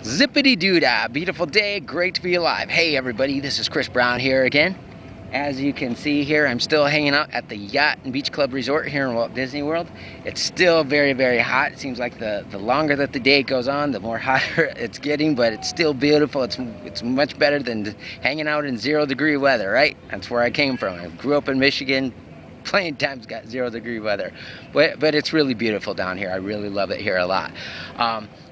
Zippity doo-dah, beautiful day, great to be alive. Hey everybody, this is Chris Brown here again. As you can see here, I'm still hanging out at the Yacht and Beach Club Resort here in Walt Disney World. It's still very, very hot. It seems like the longer that the day goes on, the more hotter it's getting, but it's still beautiful. It's much better than hanging out in 0-degree weather, right? That's where I came from. I grew up in Michigan. Plenty of times got 0-degree weather, but it's really beautiful down here. I really love it here a lot.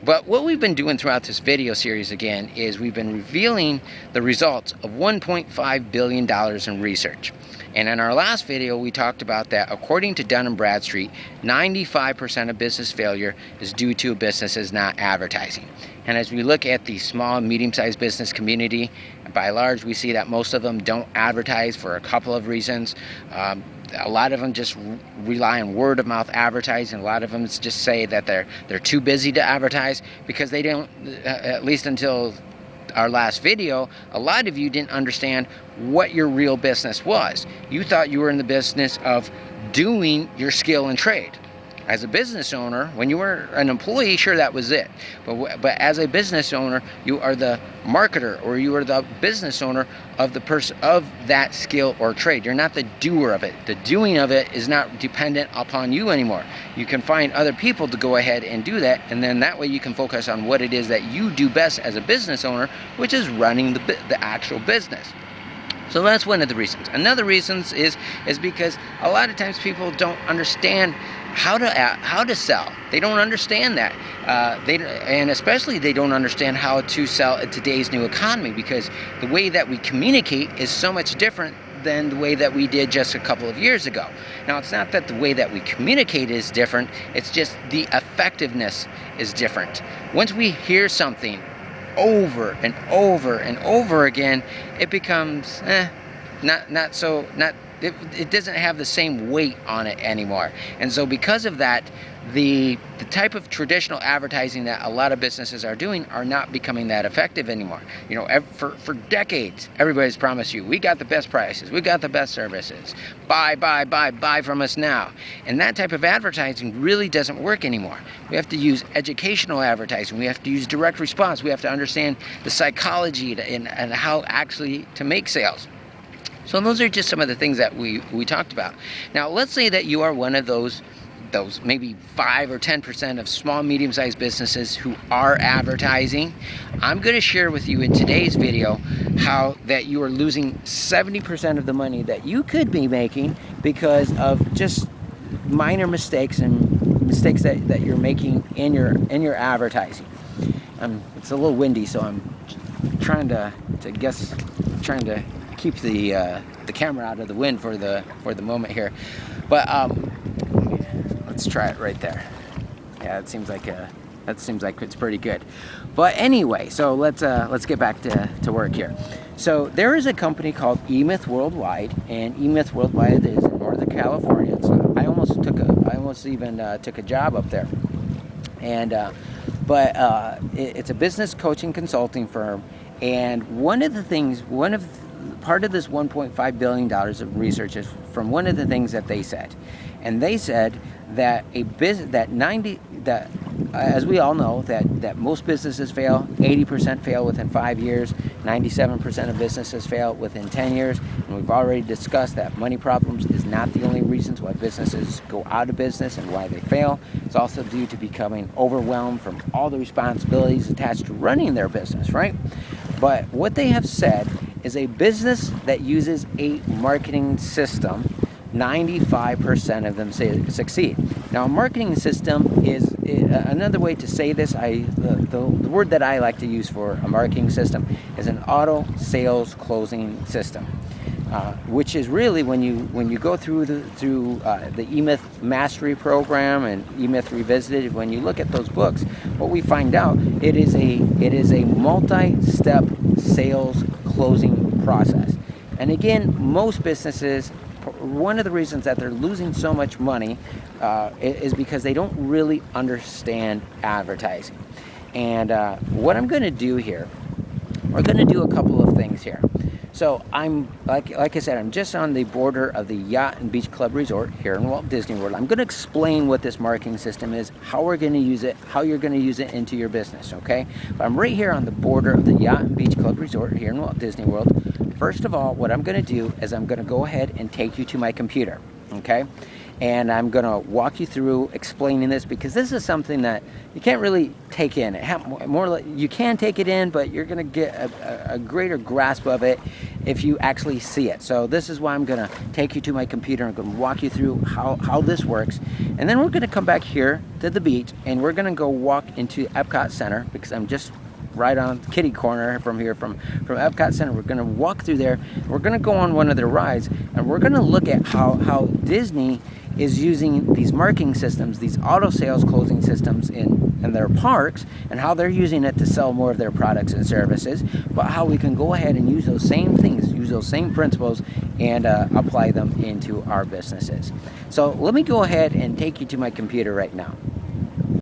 But what we've been doing throughout this video series again is we've been revealing the results of $1.5 billion in research. And in our last video, we talked about that according to Dun & Bradstreet, 95% of business failure is due to businesses not advertising. And as we look at the small and medium-sized business community, by and large, we see that most of them don't advertise for a couple of reasons. A lot of them just rely on word-of-mouth advertising. A lot of them just say that they're too busy to advertise because they don't, at least until our last video, a lot of you didn't understand what your real business was. You thought you were in the business of doing your skill and trade. As a business owner, when you were an employee, sure, that was it. But as a business owner, you are the marketer, or you are the business owner of the person of that skill or trade. You're not the doer of it. The doing of it is not dependent upon you anymore. You can find other people to go ahead and do that, and then that way you can focus on what it is that you do best as a business owner, which is running the actual business. So that's one of the reasons. Another reason is because a lot of times people don't understand how to sell. They don't understand that. And especially they don't understand how to sell in today's new economy, because the way that we communicate is so much different than the way that we did just a couple of years ago. Now, it's not that the way that we communicate is different, it's just the effectiveness is different. Once we hear something over and over and over again, it becomes it doesn't have the same weight on it anymore. And so because of that, the type of traditional advertising that a lot of businesses are doing are not becoming that effective anymore. You know, for decades, everybody's promised you, we got the best prices, we got the best services, buy from us now. And that type of advertising really doesn't work anymore. We have to use educational advertising, we have to use direct response, we have to understand the psychology and how actually to make sales. So those are just some of the things that we talked about. Now, let's say that you are one of those maybe 5 or 10% of small, medium-sized businesses who are advertising. I'm going to share with you in today's video how that you are losing 70% of the money that you could be making because of just minor mistakes and mistakes that you're making in your advertising. It's a little windy, so I'm trying to keep the camera out of the wind for the moment here, but let's try it right there. Yeah, that seems like it's pretty good. But anyway, so let's get back to work here. So there is a company called eMyth Worldwide, and eMyth Worldwide is in Northern California. So I almost even took a job up there, and it's a business coaching consulting firm. And part of this $1.5 billion of research is from one of the things that they said. And they said that as we all know, that most businesses fail. 80% fail within 5 years. 97% of businesses fail within 10 years. And we've already discussed that money problems is not the only reasons why businesses go out of business and why they fail. It's also due to becoming overwhelmed from all the responsibilities attached to running their business, right? But what they have said is a business that uses a marketing system, 95% of them succeed. Now, a marketing system is another way to say this. The word that I like to use for a marketing system is an auto sales closing system, which is really when you go through the eMyth Mastery Program and eMyth Revisited. When you look at those books, what we find out it is a multi-step sales closing process. And again, most businesses, one of the reasons that they're losing so much money is because they don't really understand advertising. And what I'm going to do here, we're going to do a couple of things here. So I'm, like I said, I'm just on the border of the Yacht and Beach Club Resort here in Walt Disney World. I'm going to explain what this marking system is, how we're going to use it, how you're going to use it into your business, okay? But I'm right here on the border of the Yacht and Beach Club Resort here in Walt Disney World. First of all, what I'm going to do is I'm going to go ahead and take you to my computer, okay? And I'm going to walk you through explaining this, because this is something that you can't really take in. You can take it in, but you're going to get a greater grasp of it if you actually see it. So this is why I'm going to take you to my computer. I'm going to walk you through how this works. And then we're going to come back here to the beach, and we're going to go walk into Epcot Center, because I'm just right on the kitty corner from here, from Epcot Center. We're going to walk through there. We're going to go on one of their rides, and we're going to look at how Disney is using these marking systems, these auto sales closing systems in their parks, and how they're using it to sell more of their products and services, but how we can go ahead and use those same things, use those same principles, and apply them into our businesses. So let me go ahead and take you to my computer right now.